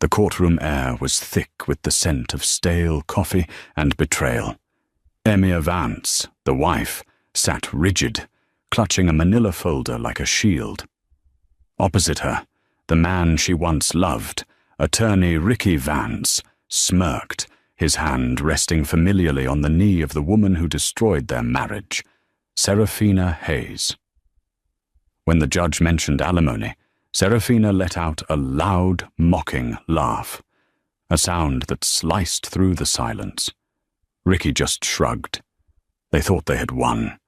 The courtroom air was thick with the scent of stale coffee and betrayal. Emir Vance, the wife, sat rigid, clutching a manila folder like a shield. Opposite her, the man she once loved, attorney Ricky Vance, smirked, his hand resting familiarly on the knee of the woman who destroyed their marriage, Serafina Hayes. When the judge mentioned alimony, Serafina let out a loud, mocking laugh, a sound that sliced through the silence. Ricky just shrugged. They thought they had won.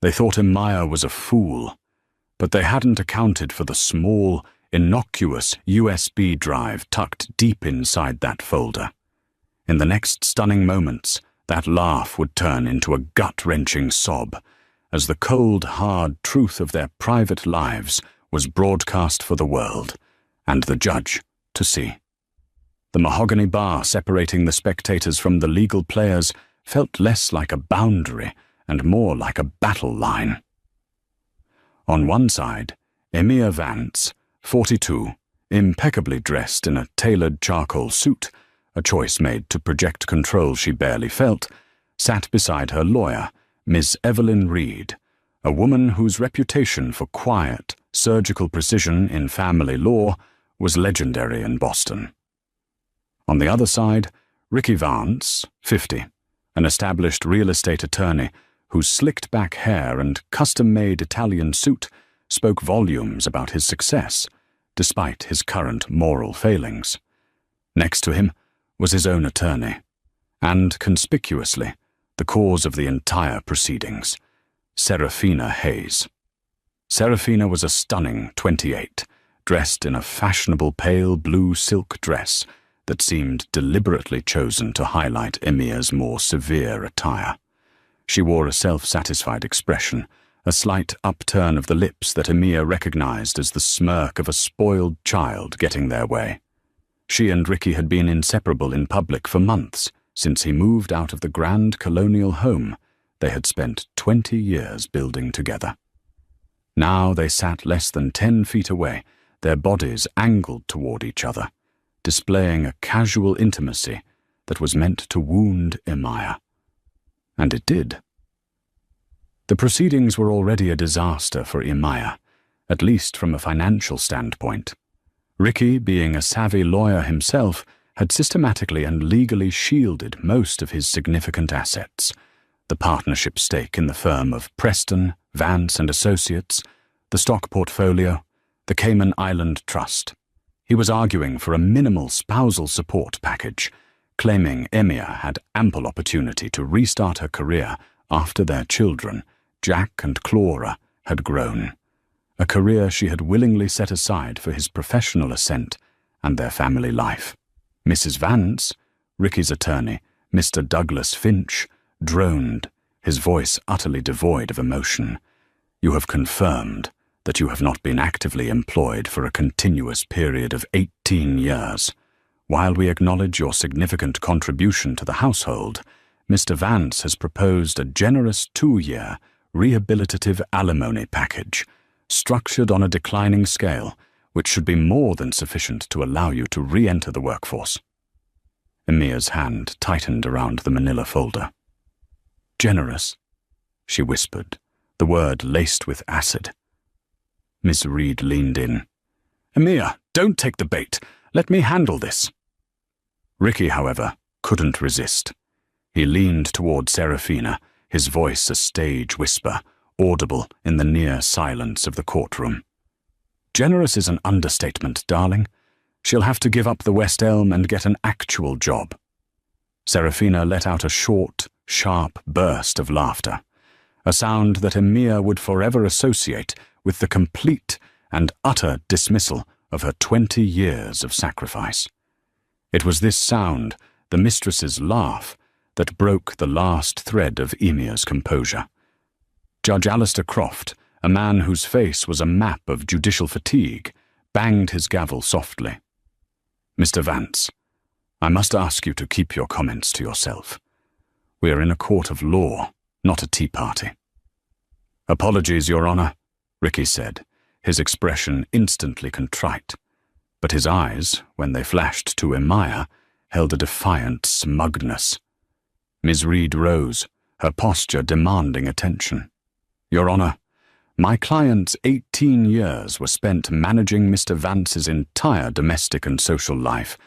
They thought Amaya was a fool, but they hadn't accounted for the small, innocuous USB drive tucked deep inside that folder. In the next stunning moments, that laugh would turn into a gut-wrenching sob, as the cold, hard truth of their private lives was broadcast for the world, and the judge to see. The mahogany bar separating the spectators from the legal players felt less like a boundary and more like a battle line. On one side, Emir Vance, 42, impeccably dressed in a tailored charcoal suit, a choice made to project control she barely felt, sat beside her lawyer, Miss Evelyn Reed, a woman whose reputation for quiet, surgical precision in family law was legendary in Boston. On the other side, Ricky Vance, 50, an established real estate attorney whose slicked-back hair and custom-made Italian suit spoke volumes about his success, despite his current moral failings. Next to him was his own attorney, and, conspicuously, the cause of the entire proceedings, Serafina Hayes. Serafina was a stunning 28, dressed in a fashionable pale blue silk dress that seemed deliberately chosen to highlight Emir's more severe attire. She wore a self-satisfied expression, a slight upturn of the lips that Emir recognized as the smirk of a spoiled child getting their way. She and Ricky had been inseparable in public for months, since he moved out of the grand colonial home they had spent 20 years building together. Now they sat less than 10 feet away, their bodies angled toward each other, displaying a casual intimacy that was meant to wound Amaya. And it did. The proceedings were already a disaster for Amaya, at least from a financial standpoint. Ricky, being a savvy lawyer himself, had systematically and legally shielded most of his significant assets: the partnership stake in the firm of Preston, Vance and Associates, the stock portfolio, the Cayman Island Trust. He was arguing for a minimal spousal support package, claiming Emir had ample opportunity to restart her career after their children, Jack and Clara, had grown, a career she had willingly set aside for his professional ascent and their family life. Mrs. Vance, Ricky's attorney, Mr. Douglas Finch, droned, his voice utterly devoid of emotion. "You have confirmed that you have not been actively employed for a continuous period of 18 years. While we acknowledge your significant contribution to the household, Mr. Vance has proposed a generous 2-year rehabilitative alimony package, structured on a declining scale, which should be more than sufficient to allow you to re-enter the workforce." Emir's hand tightened around the manila folder. "Generous," she whispered, the word laced with acid. Miss Reed leaned in. "Emir, don't take the bait. Let me handle this." Ricky, however, couldn't resist. He leaned toward Serafina, his voice a stage whisper, audible in the near silence of the courtroom. "Generous is an understatement, darling. She'll have to give up the West Elm and get an actual job." Serafina let out a short, sharp burst of laughter, a sound that Emir would forever associate with the complete and utter dismissal of her 20 years of sacrifice. It was this sound, the mistress's laugh, that broke the last thread of Emir's composure. Judge Alistair Croft, a man whose face was a map of judicial fatigue, banged his gavel softly. "Mr. Vance, I must ask you to keep your comments to yourself. We are in a court of law, not a tea party." "Apologies, Your Honor," Ricky said, his expression instantly contrite. but his eyes, when they flashed to Emiya, held a defiant smugness. Ms. Reed rose, her posture demanding attention. "Your Honor, my client's 18 years were spent managing Mr. Vance's entire domestic and social life,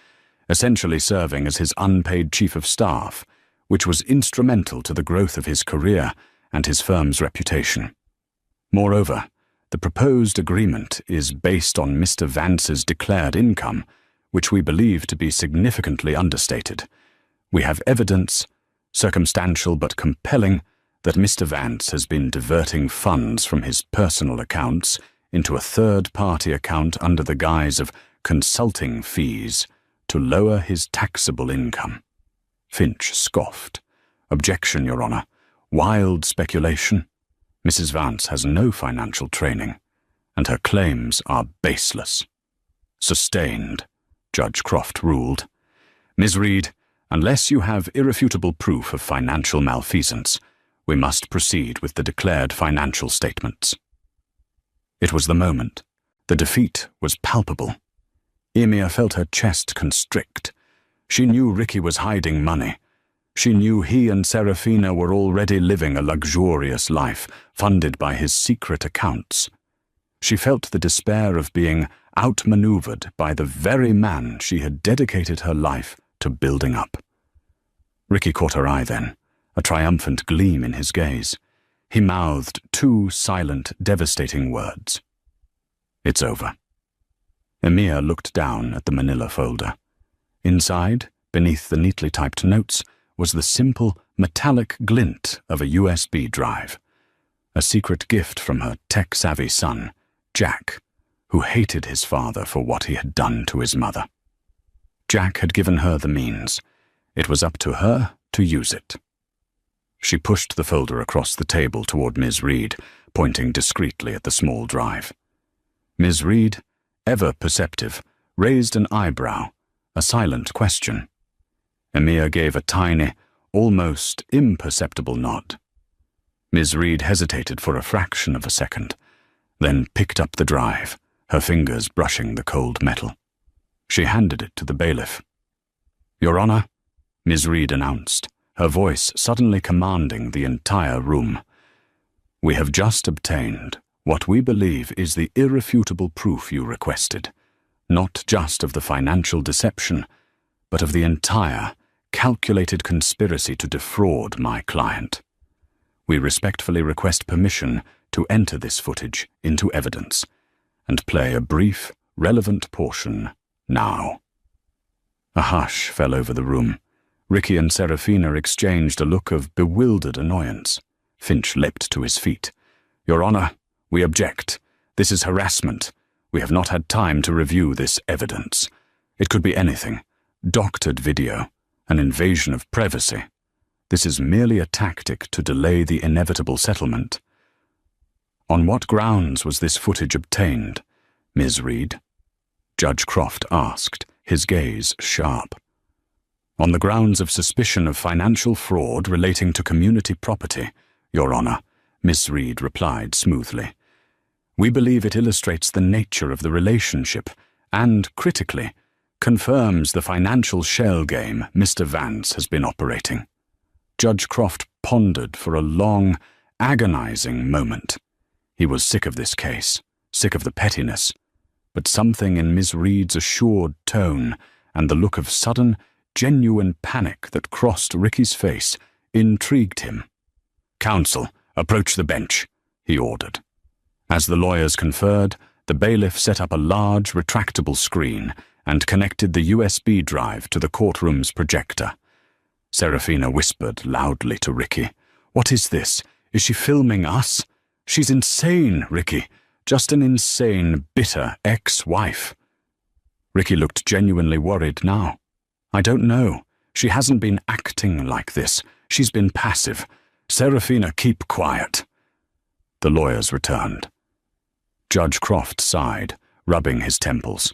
essentially serving as his unpaid chief of staff, which was instrumental to the growth of his career and his firm's reputation. Moreover, the proposed agreement is based on Mr. Vance's declared income, which we believe to be significantly understated. We have evidence, circumstantial but compelling, that Mr. Vance has been diverting funds from his personal accounts into a third-party account under the guise of consulting fees to lower his taxable income." Finch scoffed. "Objection, Your Honor. Wild speculation. Mrs. Vance has no financial training, and her claims are baseless." "Sustained," Judge Croft ruled. "Ms. Reed, unless you have irrefutable proof of financial malfeasance, we must proceed with the declared financial statements." It was the moment. The defeat was palpable. Emiya felt her chest constrict. She knew Ricky was hiding money. She knew he and Serafina were already living a luxurious life, funded by his secret accounts. She felt the despair of being outmaneuvered by the very man she had dedicated her life to building up. Ricky caught her eye then, a triumphant gleam in his gaze. He mouthed two silent, devastating words. "It's over." Emiya looked down at the manila folder. Inside, beneath the neatly typed notes, was the simple, metallic glint of a USB drive, a secret gift from her tech-savvy son, Jack, who hated his father for what he had done to his mother. Jack had given her the means. It was up to her to use it. She pushed the folder across the table toward Ms. Reed, pointing discreetly at the small drive. Ms. Reed, ever perceptive, raised an eyebrow, a silent question. Emiya gave a tiny, almost imperceptible nod. Ms. Reed hesitated for a fraction of a second, then picked up the drive, her fingers brushing the cold metal. She handed it to the bailiff. "Your Honor," Ms. Reed announced, her voice suddenly commanding the entire room, "we have just obtained what we believe is the irrefutable proof you requested, not just of the financial deception, but of the entire, calculated conspiracy to defraud my client. We respectfully request permission to enter this footage into evidence and play a brief, relevant portion now." A hush fell over the room. Ricky and Serafina exchanged a look of bewildered annoyance. Finch leapt to his feet. "Your Honor, we object. This is harassment. We have not had time to review this evidence. It could be anything. Doctored video. An invasion of privacy. This is merely a tactic to delay the inevitable settlement." "On what grounds was this footage obtained, Ms. Reed?" Judge Croft asked, his gaze sharp. "On the grounds of suspicion of financial fraud relating to community property, Your Honor," Ms. Reed replied smoothly. "We believe it illustrates the nature of the relationship and, critically, confirms the financial shell game Mr. Vance has been operating." Judge Croft pondered for a long, agonizing moment. He was sick of this case, sick of the pettiness, but something in Ms. Reed's assured tone and the look of sudden, genuine panic that crossed Ricky's face intrigued him. "Counsel, approach the bench," he ordered. As the lawyers conferred, the bailiff set up a large, retractable screen and connected the USB drive to the courtroom's projector. Serafina whispered loudly to Ricky, "What is this? Is she filming us? She's insane, Ricky. Just an insane, bitter ex-wife." Ricky looked genuinely worried now. "I don't know. She hasn't been acting like this. She's been passive. Serafina, keep quiet." The lawyers returned. Judge Croft sighed, rubbing his temples.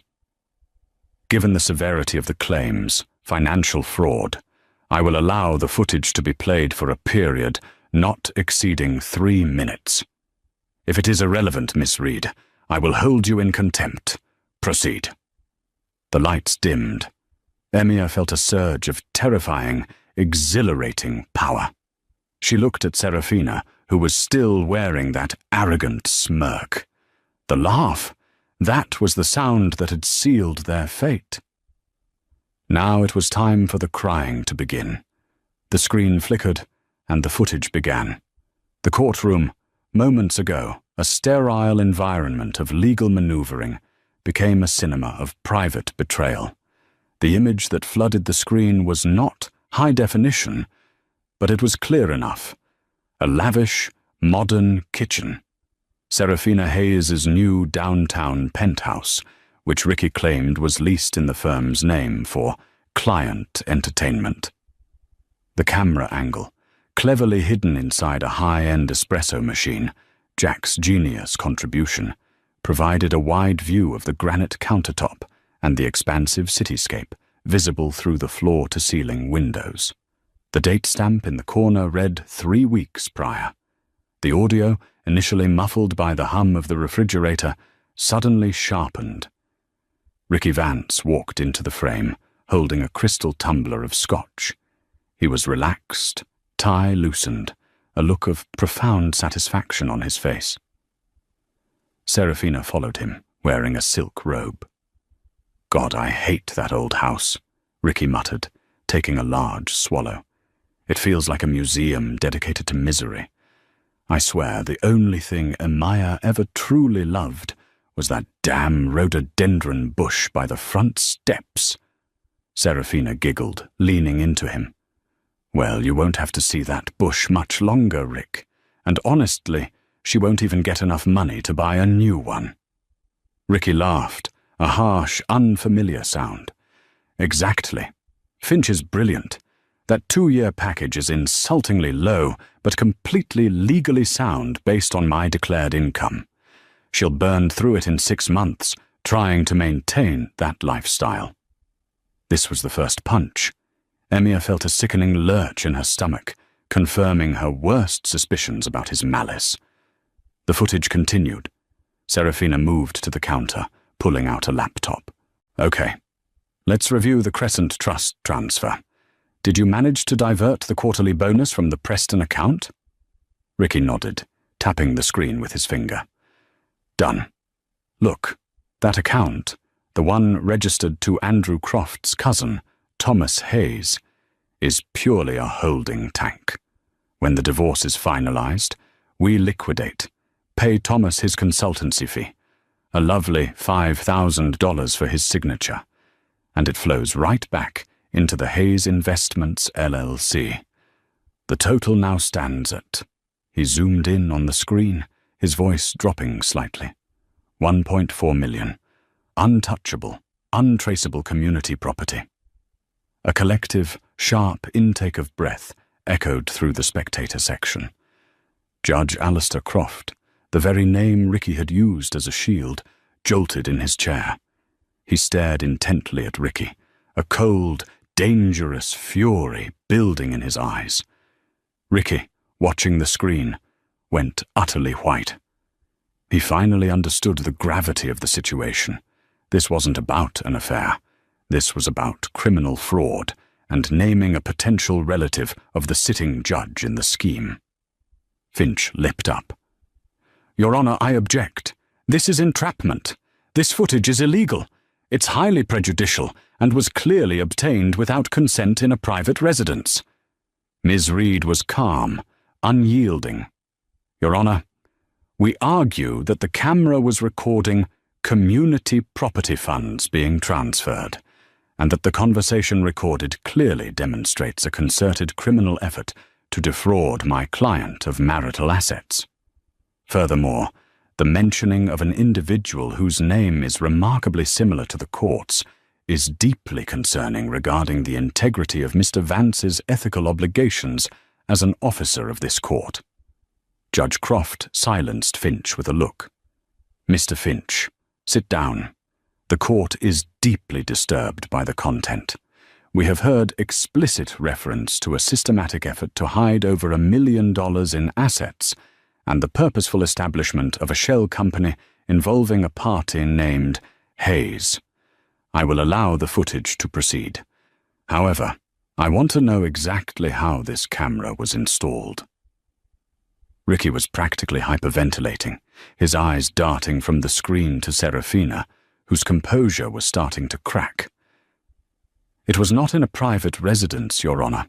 "Given the severity of the claims, financial fraud, I will allow the footage to be played for a period not exceeding 3 minutes. If it is irrelevant, Miss Reed, I will hold you in contempt. Proceed." The lights dimmed. Emia felt a surge of terrifying, exhilarating power. She looked at Serafina, who was still wearing that arrogant smirk. The laugh! That was the sound that had sealed their fate. Now it was time for the crying to begin. The screen flickered, and the footage began. The courtroom, moments ago, a sterile environment of legal maneuvering, became a cinema of private betrayal. The image that flooded the screen was not high definition, but it was clear enough. A lavish, modern kitchen. Serafina Hayes's new downtown penthouse, which Ricky claimed was leased in the firm's name for client entertainment. The camera angle, cleverly hidden inside a high-end espresso machine, Jack's genius contribution, provided a wide view of the granite countertop and the expansive cityscape, visible through the floor-to-ceiling windows. The date stamp in the corner read 3 weeks prior. The audio, initially muffled by the hum of the refrigerator, suddenly sharpened. Ricky Vance walked into the frame, holding a crystal tumbler of scotch. He was relaxed, tie loosened, a look of profound satisfaction on his face. Serafina followed him, wearing a silk robe. "God, I hate that old house," Ricky muttered, taking a large swallow. "It feels like a museum dedicated to misery. I swear the only thing Amaya ever truly loved was that damn rhododendron bush by the front steps." Serafina giggled, leaning into him. "Well, you won't have to see that bush much longer, Rick, and honestly, she won't even get enough money to buy a new one." Ricky laughed, a harsh, unfamiliar sound. "Exactly. Finch is brilliant. That 2-year package is insultingly low, but completely legally sound based on my declared income. She'll burn through it in 6 months, trying to maintain that lifestyle." This was the first punch. Emia felt a sickening lurch in her stomach, confirming her worst suspicions about his malice. The footage continued. Serafina moved to the counter, pulling out a laptop. "Okay, let's review the Crescent Trust transfer. Did you manage to divert the quarterly bonus from the Preston account?" Ricky nodded, tapping the screen with his finger. "Done. Look, that account, the one registered to Andrew Croft's cousin, Thomas Hayes, is purely a holding tank. When the divorce is finalized, we liquidate, pay Thomas his consultancy fee, a lovely $5,000 for his signature, and it flows right back into the Hayes Investments LLC. The total now stands at," he zoomed in on the screen, his voice dropping slightly, $1.4 million. Untouchable, untraceable community property. A collective, sharp intake of breath echoed through the spectator section. Judge Alistair Croft, the very name Ricky had used as a shield, jolted in his chair. He stared intently at Ricky, a cold, dangerous fury building in his eyes. Ricky, watching the screen, went utterly white. He finally understood the gravity of the situation. This wasn't about an affair. This was about criminal fraud and naming a potential relative of the sitting judge in the scheme. Finch lipped up. "Your Honor, I object. This is entrapment. This footage is illegal. It's highly prejudicial and was clearly obtained without consent in a private residence." Ms. Reed was calm, unyielding. "Your Honor, we argue that the camera was recording community property funds being transferred, and that the conversation recorded clearly demonstrates a concerted criminal effort to defraud my client of marital assets. Furthermore, the mentioning of an individual whose name is remarkably similar to the court's is deeply concerning regarding the integrity of Mr. Vance's ethical obligations as an officer of this court." Judge Croft silenced Finch with a look. "Mr. Finch, sit down. The court is deeply disturbed by the content. We have heard explicit reference to a systematic effort to hide over $1 million in assets and the purposeful establishment of a shell company involving a party named Hayes. I will allow the footage to proceed. However, I want to know exactly how this camera was installed." Ricky was practically hyperventilating, his eyes darting from the screen to Serafina, whose composure was starting to crack. "It was not in a private residence, Your Honor,"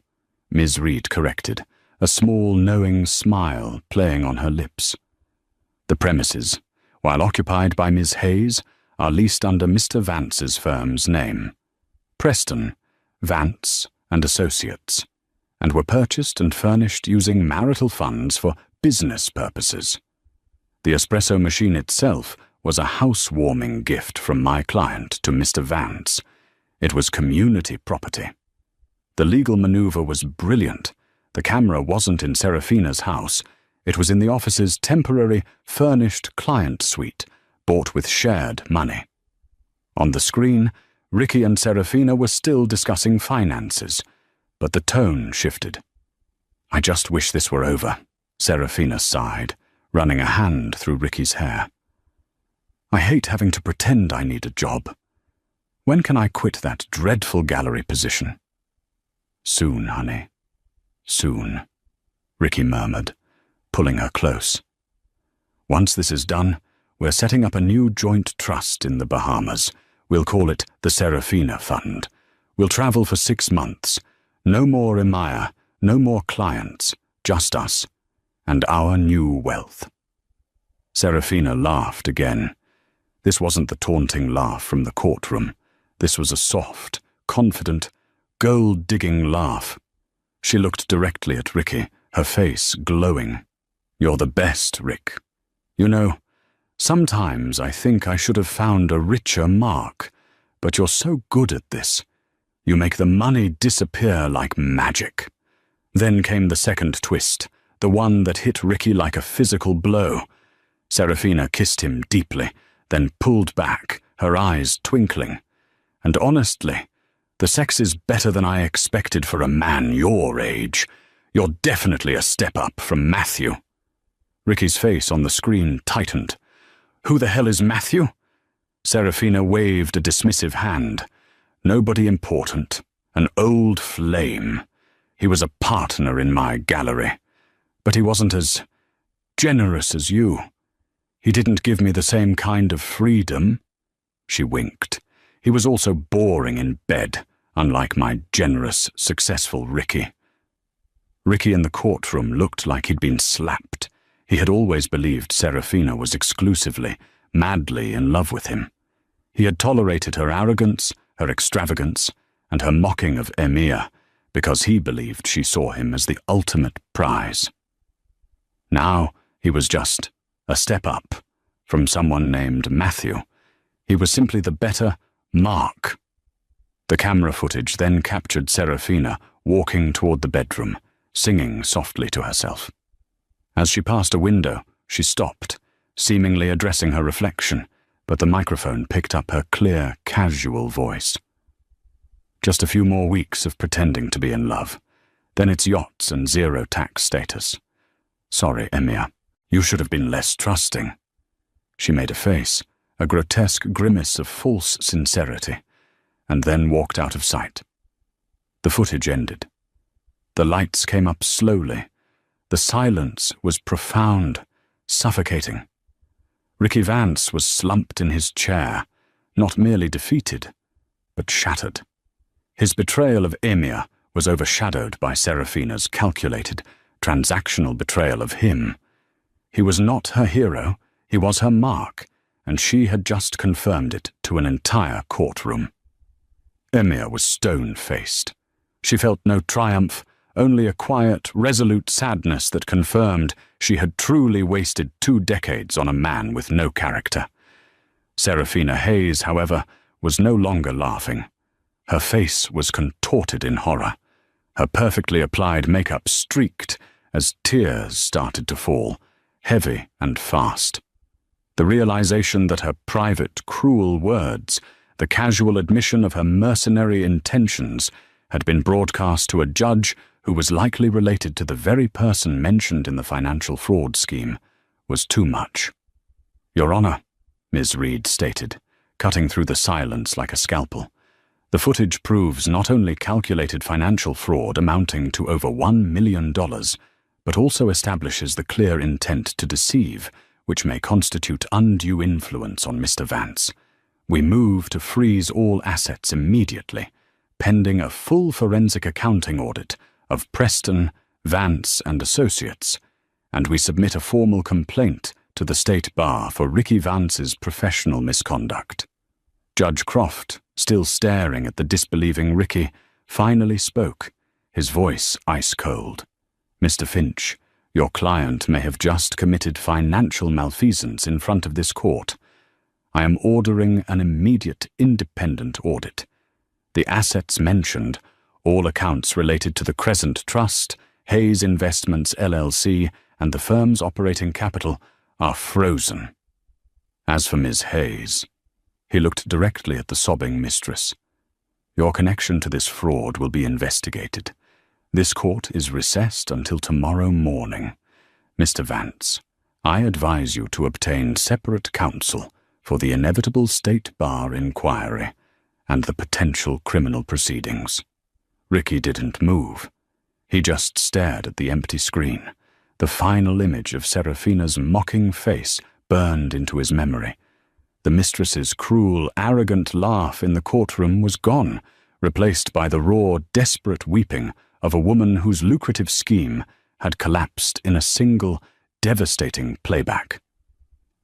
Ms. Reed corrected, a small knowing smile playing on her lips. "The premises, while occupied by Ms. Hayes, are leased under Mr. Vance's firm's name, Preston, Vance and Associates, and were purchased and furnished using marital funds for business purposes. The espresso machine itself was a housewarming gift from my client to Mr. Vance. It was community property. The legal maneuver was brilliant. The camera wasn't in Serafina's house. It was in the office's temporary, furnished client suite, bought with shared money. On the screen, Ricky and Serafina were still discussing finances, but the tone shifted. "I just wish this were over," Serafina sighed, running a hand through Ricky's hair. "I hate having to pretend I need a job. When can I quit that dreadful gallery position?" "Soon, honey. Soon," Ricky murmured, pulling her close. "Once this is done, we're setting up a new joint trust in the Bahamas. We'll call it the Serafina Fund. We'll travel for 6 months. No more Emaya, no more clients, just us, and our new wealth." Serafina laughed again. This wasn't the taunting laugh from the courtroom. This was a soft, confident, gold-digging laugh. She looked directly at Ricky, her face glowing. "You're the best, Rick. You know, sometimes I think I should have found a richer mark, but you're so good at this. You make the money disappear like magic." Then came the second twist, the one that hit Ricky like a physical blow. Serafina kissed him deeply, then pulled back, her eyes twinkling. "And honestly, the sex is better than I expected for a man your age. You're definitely a step up from Matthew." Ricky's face on the screen tightened. "Who the hell is Matthew?" Serafina waved a dismissive hand. "Nobody important. An old flame. He was a partner in my gallery. But he wasn't as generous as you. He didn't give me the same kind of freedom." She winked. "He was also boring in bed, unlike my generous, successful Ricky." Ricky in the courtroom looked like he'd been slapped. He had always believed Serafina was exclusively, madly in love with him. He had tolerated her arrogance, her extravagance, and her mocking of Emir, because he believed she saw him as the ultimate prize. Now he was just a step up from someone named Matthew. He was simply the better Mark. The camera footage then captured Serafina walking toward the bedroom, singing softly to herself. As she passed a window, she stopped, seemingly addressing her reflection, but the microphone picked up her clear, casual voice. "Just a few more weeks of pretending to be in love. Then it's yachts and zero tax status. Sorry, Emir. You should have been less trusting." She made a face, a grotesque grimace of false sincerity, and then walked out of sight. The footage ended. The lights came up slowly. The silence was profound, suffocating. Ricky Vance was slumped in his chair, not merely defeated, but shattered. His betrayal of Emir was overshadowed by Serafina's calculated, transactional betrayal of him. He was not her hero, he was her mark, and she had just confirmed it to an entire courtroom. Emir was stone-faced. She felt no triumph, only a quiet, resolute sadness that confirmed she had truly wasted 2 decades on a man with no character. Serafina Hayes, however, was no longer laughing. Her face was contorted in horror. Her perfectly applied makeup streaked as tears started to fall, heavy and fast. The realization that her private, cruel words, the casual admission of her mercenary intentions, had been broadcast to a judge who was likely related to the very person mentioned in the financial fraud scheme, was too much. "Your Honor," Ms. Reed stated, cutting through the silence like a scalpel. The footage proves not only calculated financial fraud amounting to over $1 million, but also establishes the clear intent to deceive, which may constitute undue influence on Mr. Vance. We move to freeze all assets immediately, pending a full forensic accounting audit of Preston, Vance and Associates, and we submit a formal complaint to the State Bar for Ricky Vance's professional misconduct. Judge Croft, still staring at the disbelieving Ricky, finally spoke, his voice ice-cold. "Mr. Finch, your client may have just committed financial malfeasance in front of this court. I am ordering an immediate independent audit. The assets mentioned, all accounts related to the Crescent Trust, Hayes Investments LLC, and the firm's operating capital, are frozen. As for Ms. Hayes," he looked directly at the sobbing mistress, "your connection to this fraud will be investigated. This court is recessed until tomorrow morning. Mr. Vance, I advise you to obtain separate counsel for the inevitable State Bar inquiry and the potential criminal proceedings." Ricky didn't move. He just stared at the empty screen. The final image of Serafina's mocking face burned into his memory. The mistress's cruel, arrogant laugh in the courtroom was gone, replaced by the raw, desperate weeping of a woman whose lucrative scheme had collapsed in a single, devastating playback.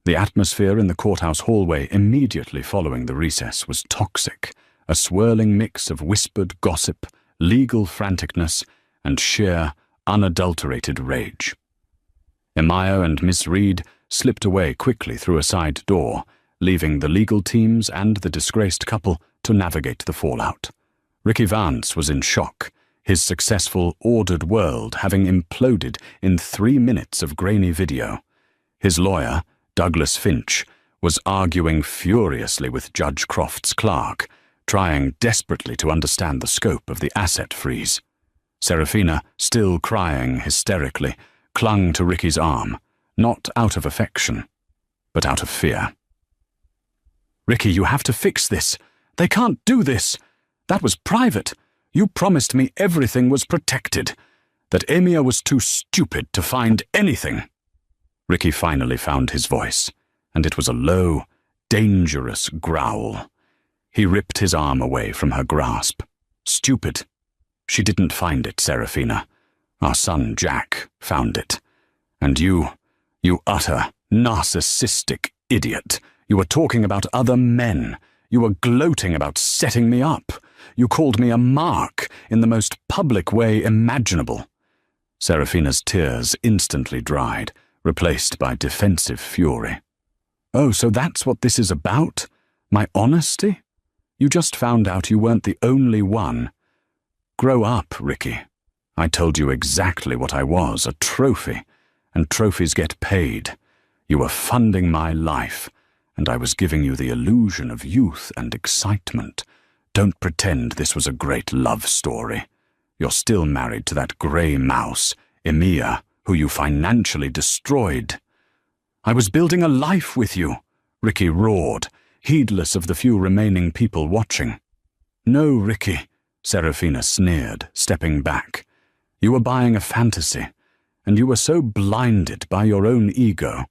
The atmosphere in the courthouse hallway immediately following the recess was toxic, a swirling mix of whispered gossip, legal franticness, and sheer, unadulterated rage. Amaya and Miss Reed slipped away quickly through a side door, leaving the legal teams and the disgraced couple to navigate the fallout. Ricky Vance was in shock, his successful, ordered world having imploded in 3 minutes of grainy video. His lawyer, Douglas Finch, was arguing furiously with Judge Croft's clerk, trying desperately to understand the scope of the asset freeze. Serafina, still crying hysterically, clung to Ricky's arm, not out of affection, but out of fear. "Ricky, you have to fix this. They can't do this. That was private. You promised me everything was protected, that Emia was too stupid to find anything." Ricky finally found his voice, and it was a low, dangerous growl. He ripped his arm away from her grasp. "Stupid. She didn't find it, Serafina. Our son Jack found it. And you utter, narcissistic idiot. You were talking about other men. You were gloating about setting me up. You called me a mark in the most public way imaginable." Serafina's tears instantly dried, replaced by defensive fury. "Oh, so that's what this is about? My honesty? You just found out you weren't the only one. Grow up, Ricky. I told you exactly what I was, a trophy, and trophies get paid. You were funding my life, and I was giving you the illusion of youth and excitement. Don't pretend this was a great love story. You're still married to that grey mouse, Emia, who you financially destroyed." "I was building a life with you," Ricky roared, heedless of the few remaining people watching. "No, Ricky," Serafina sneered, stepping back. "You were buying a fantasy, and you were so blinded by your own ego,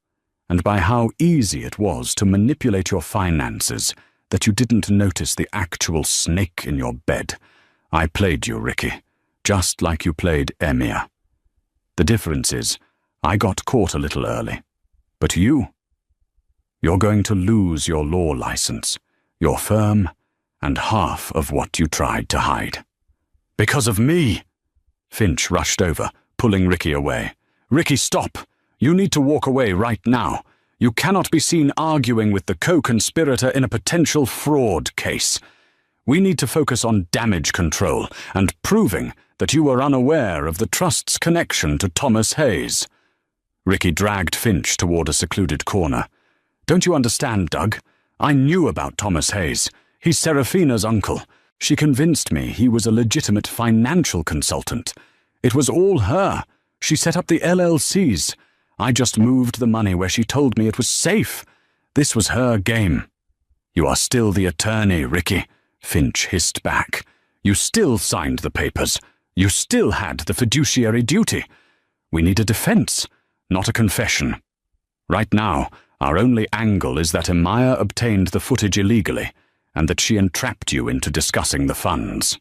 and by how easy it was to manipulate your finances, that you didn't notice the actual snake in your bed. I played you, Ricky, just like you played Emia. The difference is, I got caught a little early. But you're going to lose your law license, your firm, and half of what you tried to hide." "Because of me!" Finch rushed over, pulling Ricky away. "Ricky, stop! You need to walk away right now. You cannot be seen arguing with the co-conspirator in a potential fraud case. We need to focus on damage control and proving that you were unaware of the trust's connection to Thomas Hayes." Ricky dragged Finch toward a secluded corner. "Don't you understand, Doug? I knew about Thomas Hayes. He's Serafina's uncle. She convinced me he was a legitimate financial consultant. It was all her. She set up the LLCs. I just moved the money where she told me it was safe. This was her game." "You are still the attorney, Ricky," Finch hissed back. "You still signed the papers. You still had the fiduciary duty. We need a defense, not a confession. Right now, our only angle is that Amaya obtained the footage illegally, and that she entrapped you into discussing the funds."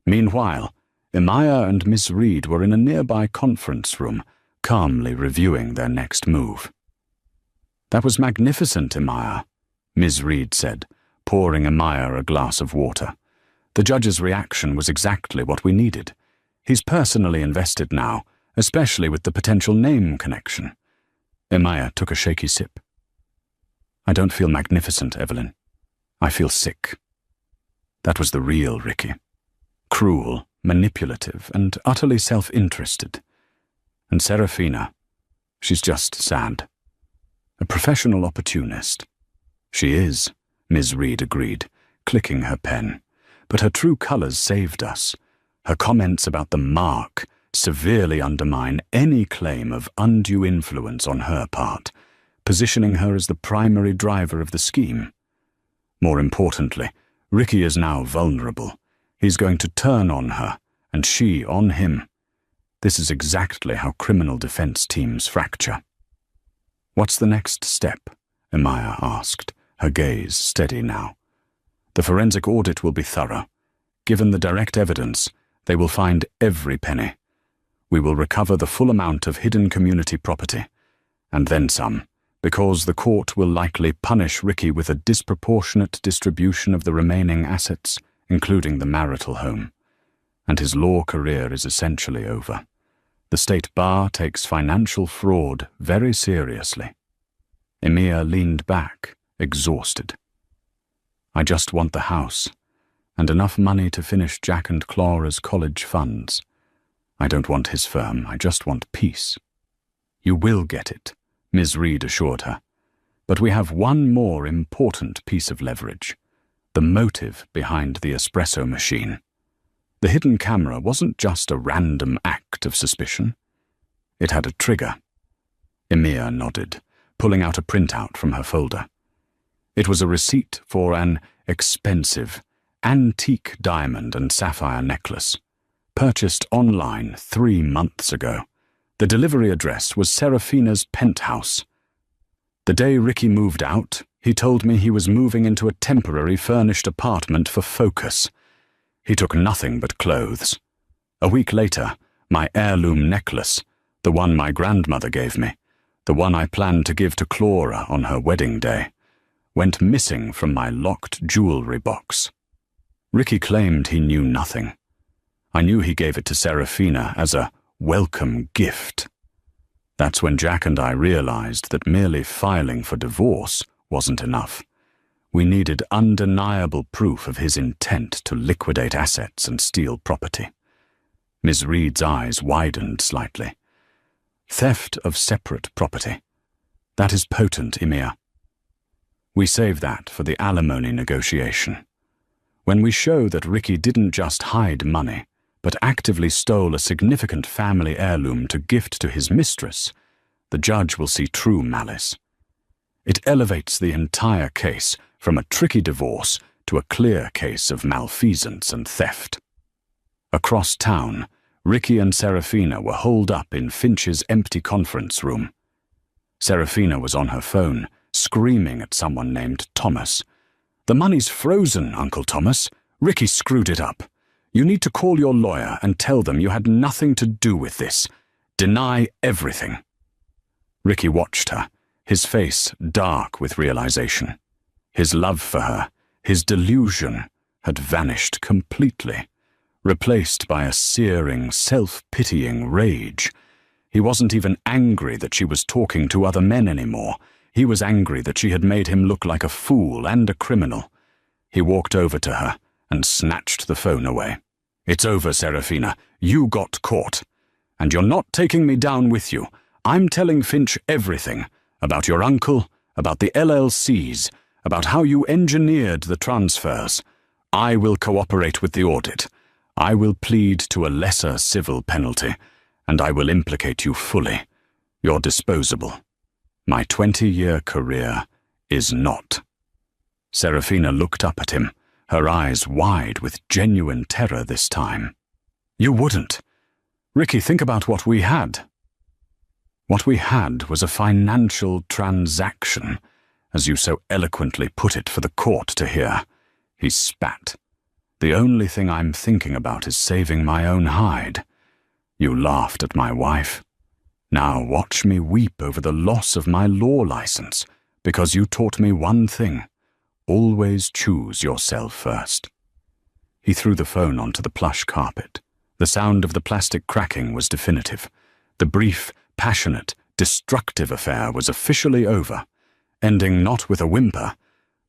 Meanwhile, Amaya and Miss Reed were in a nearby conference room, calmly reviewing their next move. "That was magnificent, Amaya," Ms. Reed said, pouring Amaya a glass of water. "The judge's reaction was exactly what we needed. He's personally invested now, especially with the potential name connection." Amaya took a shaky sip. "I don't feel magnificent, Evelyn. I feel sick." That was the real Ricky. Cruel, manipulative, and utterly self-interested. And Serafina, she's just sad. A professional opportunist. "She is," Ms. Reed agreed, clicking her pen. "But her true colors saved us. Her comments about the mark severely undermine any claim of undue influence on her part, positioning her as the primary driver of the scheme. More importantly, Ricky is now vulnerable. He's going to turn on her, and she on him. This is exactly how criminal defense teams fracture." "What's the next step?" Amaya asked, her gaze steady now. "The forensic audit will be thorough. Given the direct evidence, they will find every penny. We will recover the full amount of hidden community property, and then some, because the court will likely punish Ricky with a disproportionate distribution of the remaining assets, including the marital home. And his law career is essentially over. The state bar takes financial fraud very seriously." Emir leaned back, exhausted. "I just want the house, and enough money to finish Jack and Clara's college funds. I don't want his firm, I just want peace." "You will get it," Ms. Reed assured her. "But we have one more important piece of leverage: the motive behind the espresso machine. The hidden camera wasn't just a random act of suspicion. It had a trigger." Emir nodded, pulling out a printout from her folder. It was a receipt for an expensive, antique diamond and sapphire necklace, purchased online 3 months ago. The delivery address was Serafina's penthouse. The day Ricky moved out, he told me he was moving into a temporary furnished apartment for focus. He took nothing but clothes. A week later, my heirloom necklace, the one my grandmother gave me, the one I planned to give to Clara on her wedding day, went missing from my locked jewelry box. Ricky claimed he knew nothing. I knew he gave it to Serafina as a welcome gift. That's when Jack and I realized that merely filing for divorce wasn't enough. We needed undeniable proof of his intent to liquidate assets and steal property. Ms. Reed's eyes widened slightly. "Theft of separate property. That is potent, Emir. We save that for the alimony negotiation. When we show that Ricky didn't just hide money, but actively stole a significant family heirloom to gift to his mistress, the judge will see true malice. It elevates the entire case from a tricky divorce to a clear case of malfeasance and theft." Across town, Ricky and Serafina were holed up in Finch's empty conference room. Serafina was on her phone, screaming at someone named Thomas. "The money's frozen, Uncle Thomas. Ricky screwed it up. You need to call your lawyer and tell them you had nothing to do with this. Deny everything." Ricky watched her, his face dark with realization. His love for her, his delusion, had vanished completely, replaced by a searing, self-pitying rage. He wasn't even angry that she was talking to other men anymore. He was angry that she had made him look like a fool and a criminal. He walked over to her and snatched the phone away. "It's over, Serafina. You got caught. And you're not taking me down with you. I'm telling Finch everything, about your uncle, about the LLCs, about how you engineered the transfers. I will cooperate with the audit. I will plead to a lesser civil penalty, and I will implicate you fully. You're disposable. My 20-year career is not." Serafina looked up at him, her eyes wide with genuine terror this time. You wouldn't. Ricky, think about what we had. What we had was a financial transaction, as you so eloquently put it for the court to hear. He spat. The only thing I'm thinking about is saving my own hide. You laughed at my wife. Now watch me weep over the loss of my law license, because you taught me one thing. Always choose yourself first. He threw the phone onto the plush carpet. The sound of the plastic cracking was definitive. The brief, passionate, destructive affair was officially over, ending not with a whimper,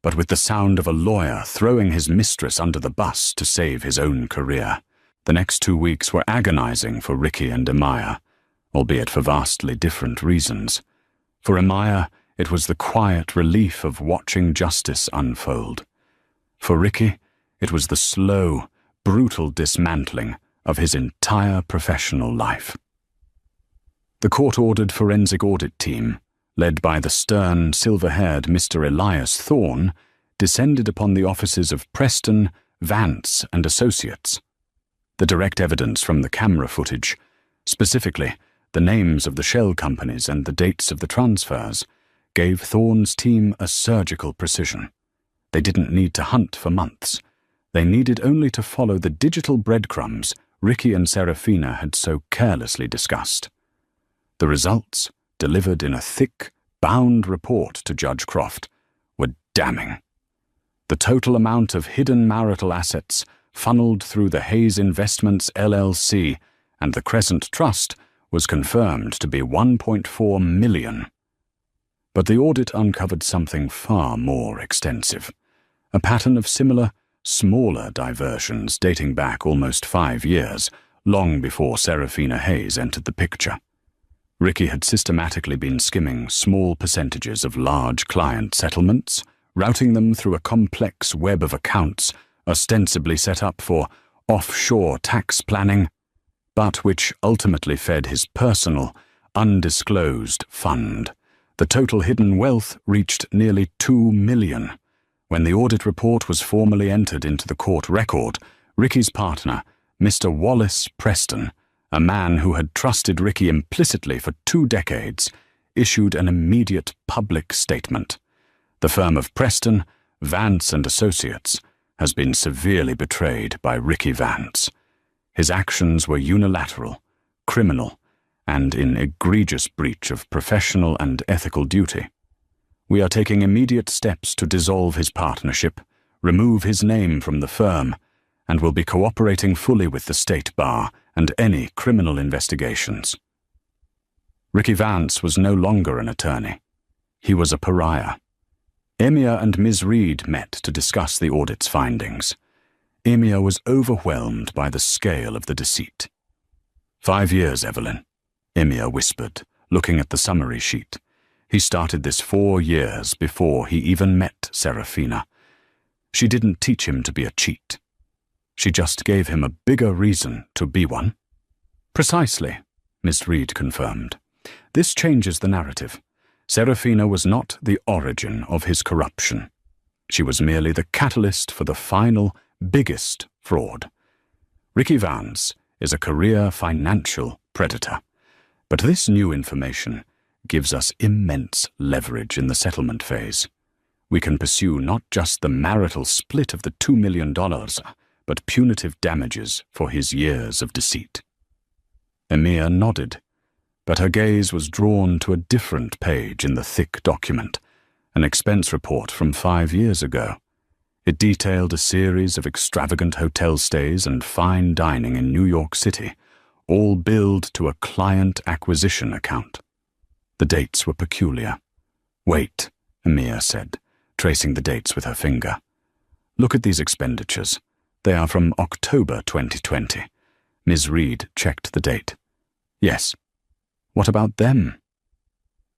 but with the sound of a lawyer throwing his mistress under the bus to save his own career. The next 2 weeks were agonizing for Ricky and Amaya, albeit for vastly different reasons. For Amaya, it was the quiet relief of watching justice unfold. For Ricky, it was the slow, brutal dismantling of his entire professional life. The court-ordered forensic audit team, led by the stern, silver-haired Mr. Elias Thorne, descended upon the offices of Preston, Vance and Associates. The direct evidence from the camera footage, specifically the names of the shell companies and the dates of the transfers, gave Thorne's team a surgical precision. They didn't need to hunt for months. They needed only to follow the digital breadcrumbs Ricky and Serafina had so carelessly discussed. The results, delivered in a thick, bound report to Judge Croft, were damning. The total amount of hidden marital assets funneled through the Hayes Investments LLC and the Crescent Trust was confirmed to be $1.4 million. But the audit uncovered something far more extensive, a pattern of similar, smaller diversions dating back almost 5 years, long before Serafina Hayes entered the picture. Ricky had systematically been skimming small percentages of large client settlements, routing them through a complex web of accounts ostensibly set up for offshore tax planning, but which ultimately fed his personal, undisclosed fund. The total hidden wealth reached nearly $2 million. When the audit report was formally entered into the court record, Ricky's partner, Mr. Wallace Preston, a man who had trusted Ricky implicitly for 2 decades, issued an immediate public statement. The firm of Preston, Vance and Associates has been severely betrayed by Ricky Vance. His actions were unilateral, criminal, and in egregious breach of professional and ethical duty. We are taking immediate steps to dissolve his partnership, remove his name from the firm, and will be cooperating fully with the State Bar and any criminal investigations. Ricky Vance was no longer an attorney. He was a pariah. Emir and Ms. Reed met to discuss the audit's findings. Emir was overwhelmed by the scale of the deceit. 5 years, Evelyn, Emir whispered, looking at the summary sheet. He started this 4 years before he even met Serafina. She didn't teach him to be a cheat. She just gave him a bigger reason to be one. Precisely, Miss Reed confirmed. This changes the narrative. Serafina was not the origin of his corruption. She was merely the catalyst for the final, biggest fraud. Ricky Vance is a career financial predator. But this new information gives us immense leverage in the settlement phase. We can pursue not just the marital split of the $2 million, but punitive damages for his years of deceit. Emir nodded, but her gaze was drawn to a different page in the thick document, an expense report from 5 years ago. It detailed a series of extravagant hotel stays and fine dining in New York City, all billed to a client acquisition account. The dates were peculiar. Wait, Emir said, tracing the dates with her finger. Look at these expenditures. They are from October 2020. Ms. Reed checked the date. Yes. What about them?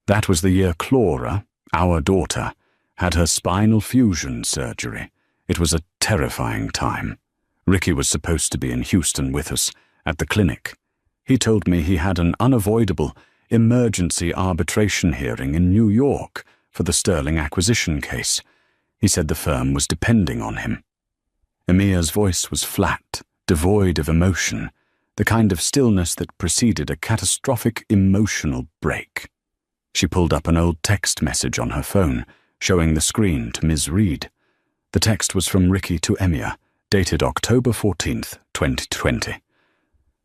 That was the year Clara, our daughter, had her spinal fusion surgery. It was a terrifying time. Ricky was supposed to be in Houston with us, at the clinic. He told me he had an unavoidable emergency arbitration hearing in New York for the Sterling acquisition case. He said the firm was depending on him. Emia's voice was flat, devoid of emotion, the kind of stillness that preceded a catastrophic emotional break. She pulled up an old text message on her phone, showing the screen to Ms. Reed. The text was from Ricky to Emia, dated October 14th, 2020.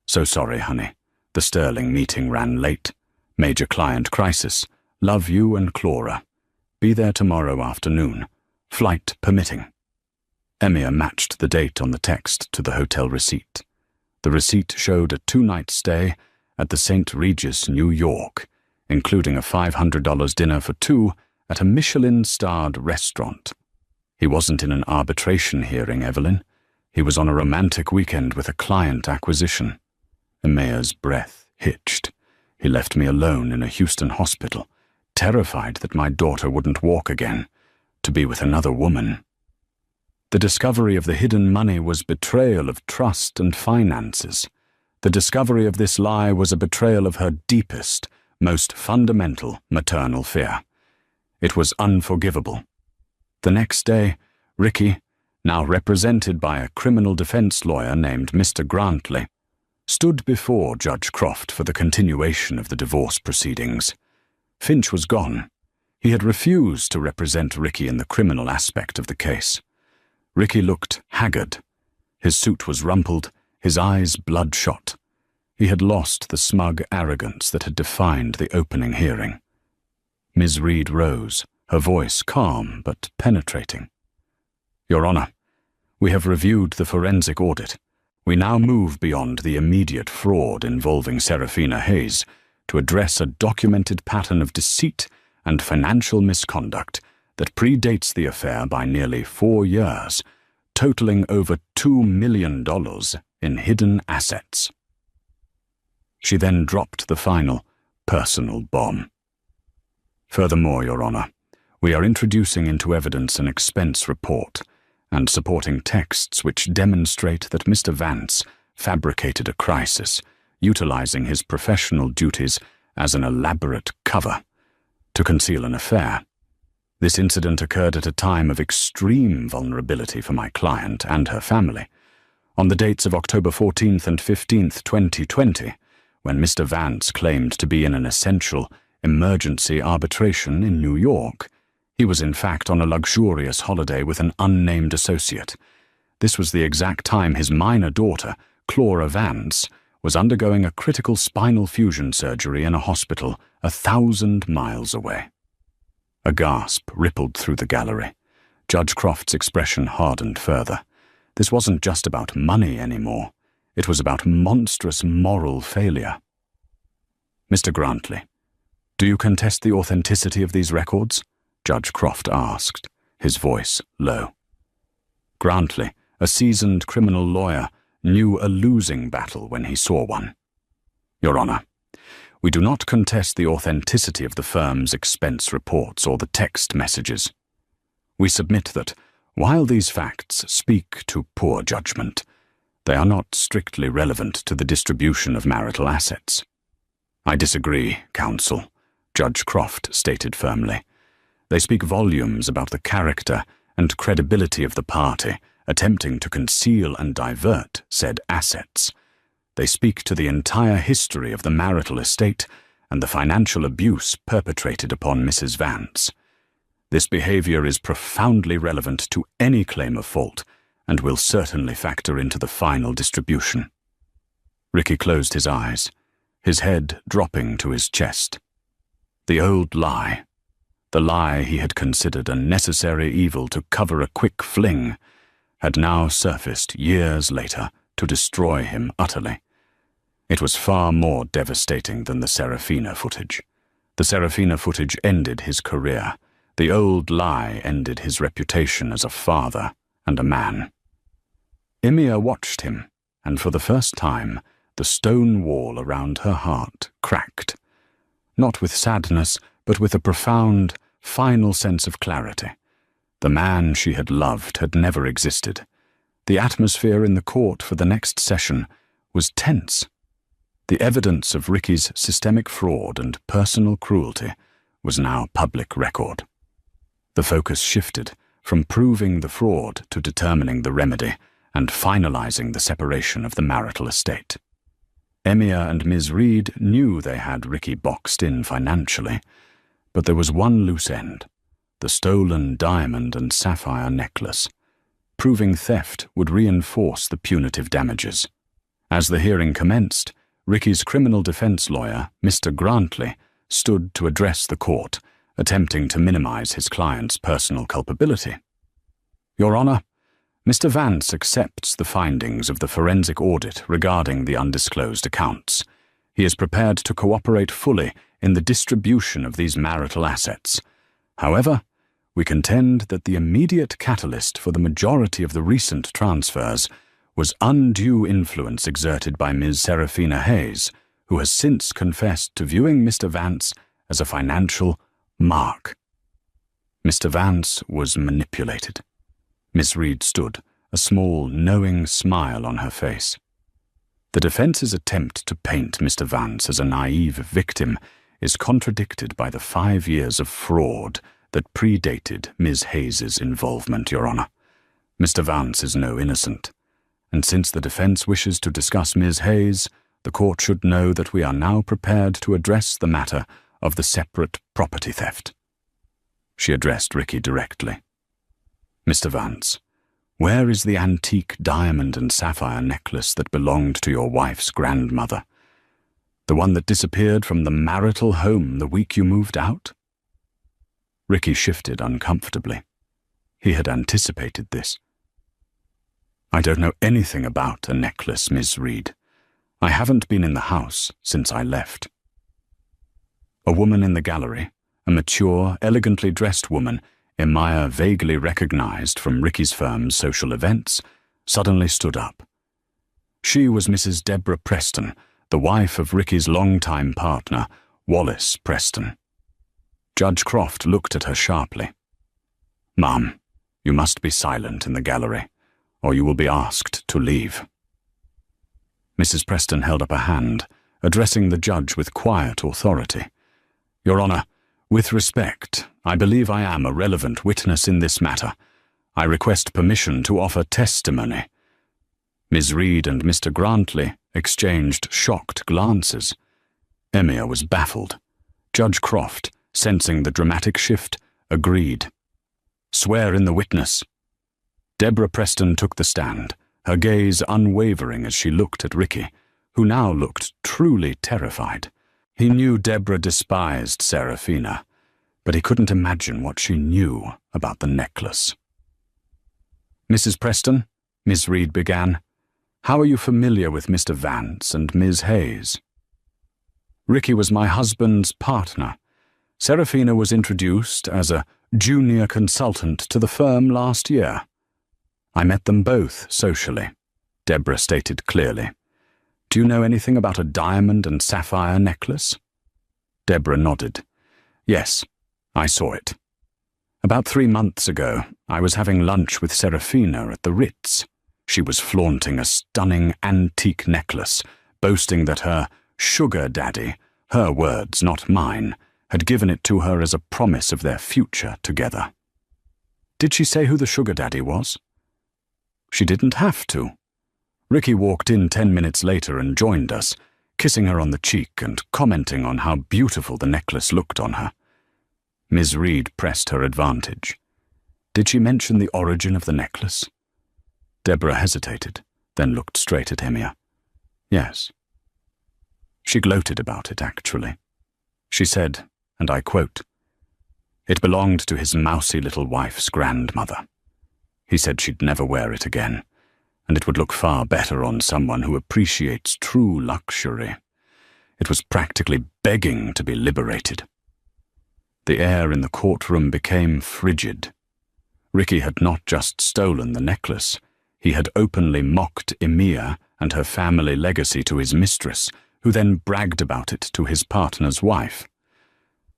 "So sorry, honey. The Sterling meeting ran late. Major client crisis. Love you and Clara. Be there tomorrow afternoon. Flight permitting." Emia matched the date on the text to the hotel receipt. The receipt showed a 2-night stay at the St. Regis, New York, including a $500 dinner for two at a Michelin-starred restaurant. He wasn't in an arbitration hearing, Evelyn. He was on a romantic weekend with a client acquisition. Emia's breath hitched. He left me alone in a Houston hospital, terrified that my daughter wouldn't walk again, to be with another woman. The discovery of the hidden money was betrayal of trust and finances. The discovery of this lie was a betrayal of her deepest, most fundamental maternal fear. It was unforgivable. The next day, Ricky, now represented by a criminal defense lawyer named Mr. Grantley, stood before Judge Croft for the continuation of the divorce proceedings. Finch was gone. He had refused to represent Ricky in the criminal aspect of the case. Ricky looked haggard. His suit was rumpled, his eyes bloodshot. He had lost the smug arrogance that had defined the opening hearing. Ms. Reed rose, her voice calm but penetrating. "Your Honor, we have reviewed the forensic audit. We now move beyond the immediate fraud involving Serafina Hayes to address a documented pattern of deceit and financial misconduct that predates the affair by nearly 4 years, totaling over $2 million in hidden assets." She then dropped the final, personal bomb. "Furthermore, Your Honor, we are introducing into evidence an expense report and supporting texts which demonstrate that Mr. Vance fabricated a crisis, utilizing his professional duties as an elaborate cover to conceal an affair. This incident occurred at a time of extreme vulnerability for my client and her family. On the dates of October 14th and 15th, 2020, when Mr. Vance claimed to be in an essential emergency arbitration in New York, he was in fact on a luxurious holiday with an unnamed associate. This was the exact time his minor daughter, Clara Vance, was undergoing a critical spinal fusion surgery in a hospital 1,000 miles away. A gasp rippled through the gallery. Judge Croft's expression hardened further. This wasn't just about money anymore. It was about monstrous moral failure. "Mr. Grantley, do you contest the authenticity of these records?" Judge Croft asked, his voice low. Grantley, a seasoned criminal lawyer, knew a losing battle when he saw one. "Your Honor, we do not contest the authenticity of the firm's expense reports or the text messages. We submit that, while these facts speak to poor judgment, they are not strictly relevant to the distribution of marital assets." "I disagree, counsel," Judge Croft stated firmly. "They speak volumes about the character and credibility of the party attempting to conceal and divert said assets. They speak to the entire history of the marital estate and the financial abuse perpetrated upon Mrs. Vance. This behavior is profoundly relevant to any claim of fault and will certainly factor into the final distribution." Ricky closed his eyes, his head dropping to his chest. The old lie, the lie he had considered a necessary evil to cover a quick fling, had now surfaced years later to destroy him utterly. It was far more devastating than the Serafina footage. The Serafina footage ended his career. The old lie ended his reputation as a father and a man. Emia watched him, and for the first time, the stone wall around her heart cracked. Not with sadness, but with a profound, final sense of clarity. The man she had loved had never existed. The atmosphere in the court for the next session was tense. The evidence of Ricky's systemic fraud and personal cruelty was now public record. The focus shifted from proving the fraud to determining the remedy and finalizing the separation of the marital estate. Emia and Ms. Reed knew they had Ricky boxed in financially, but there was one loose end: the stolen diamond and sapphire necklace. Proving theft would reinforce the punitive damages. As the hearing commenced, Ricky's criminal defense lawyer, Mr. Grantley, stood to address the court, attempting to minimize his client's personal culpability. Your Honor, Mr. Vance accepts the findings of the forensic audit regarding the undisclosed accounts. He is prepared to cooperate fully in the distribution of these marital assets. However, we contend that the immediate catalyst for the majority of the recent transfers was undue influence exerted by Ms. Serafina Hayes, who has since confessed to viewing Mr. Vance as a financial mark. Mr. Vance was manipulated. Miss Reed stood, a small, knowing smile on her face. The defense's attempt to paint Mr. Vance as a naive victim is contradicted by the 5 years of fraud that predated Ms. Hayes's involvement, Your Honor. Mr. Vance is no innocent, and since the defense wishes to discuss Ms. Hayes, the court should know that we are now prepared to address the matter of the separate property theft. She addressed Ricky directly. Mr. Vance, where is the antique diamond and sapphire necklace that belonged to your wife's grandmother? The one that disappeared from the marital home the week you moved out? Ricky shifted uncomfortably. He had anticipated this. I don't know anything about a necklace, Miss Reed. I haven't been in the house since I left. A woman in the gallery, a mature, elegantly dressed woman Emia vaguely recognized from Ricky's firm's social events, suddenly stood up. She was Mrs. Deborah Preston, the wife of Ricky's longtime partner, Wallace Preston. Judge Croft looked at her sharply. Ma'am, you must be silent in the gallery, or you will be asked to leave. Mrs. Preston held up a hand, addressing the judge with quiet authority. Your Honor, with respect, I believe I am a relevant witness in this matter. I request permission to offer testimony. Ms. Reed and Mr. Grantley exchanged shocked glances. Emia was baffled. Judge Croft, sensing the dramatic shift, agreed. Swear in the witness. Deborah Preston took the stand, her gaze unwavering as she looked at Ricky, who now looked truly terrified. He knew Deborah despised Serafina, but he couldn't imagine what she knew about the necklace. Mrs. Preston, Miss Reed began, how are you familiar with Mr. Vance and Ms. Hayes? Ricky was my husband's partner. Serafina was introduced as a junior consultant to the firm last year. I met them both socially, Deborah stated clearly. Do you know anything about a diamond and sapphire necklace? Deborah nodded. Yes, I saw it. About 3 months ago, I was having lunch with Serafina at the Ritz. She was flaunting a stunning antique necklace, boasting that her sugar daddy, her words, not mine, had given it to her as a promise of their future together. Did she say who the sugar daddy was? She didn't have to. Ricky walked in 10 minutes later and joined us, kissing her on the cheek and commenting on how beautiful the necklace looked on her. Ms. Reed pressed her advantage. Did she mention the origin of the necklace? Deborah hesitated, then looked straight at Emia. Yes. She gloated about it, actually. She said, and I quote, "It belonged to his mousy little wife's grandmother. He said she'd never wear it again, and it would look far better on someone who appreciates true luxury. It was practically begging to be liberated." The air in the courtroom became frigid. Ricky had not just stolen the necklace, he had openly mocked Emia and her family legacy to his mistress, who then bragged about it to his partner's wife.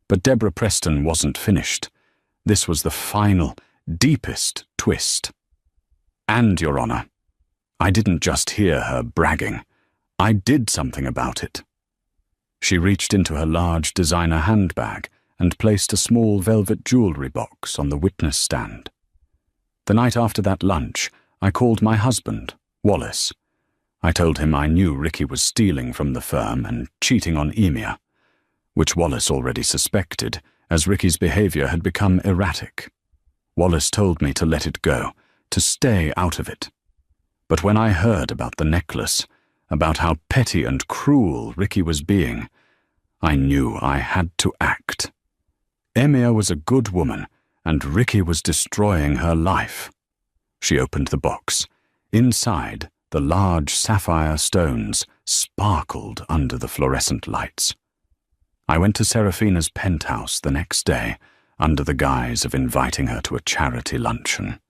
But Deborah Preston wasn't finished. This was the final, deepest twist. And, Your Honor, I didn't just hear her bragging. I did something about it. She reached into her large designer handbag and placed a small velvet jewelry box on the witness stand. The night after that lunch, I called my husband, Wallace. I told him I knew Ricky was stealing from the firm and cheating on Emia, which Wallace already suspected, as Ricky's behavior had become erratic. Wallace told me to let it go, to stay out of it. But when I heard about the necklace, about how petty and cruel Ricky was being, I knew I had to act. Emia was a good woman, and Ricky was destroying her life. She opened the box. Inside, the large sapphire stones sparkled under the fluorescent lights. I went to Serafina's penthouse the next day, under the guise of inviting her to a charity luncheon.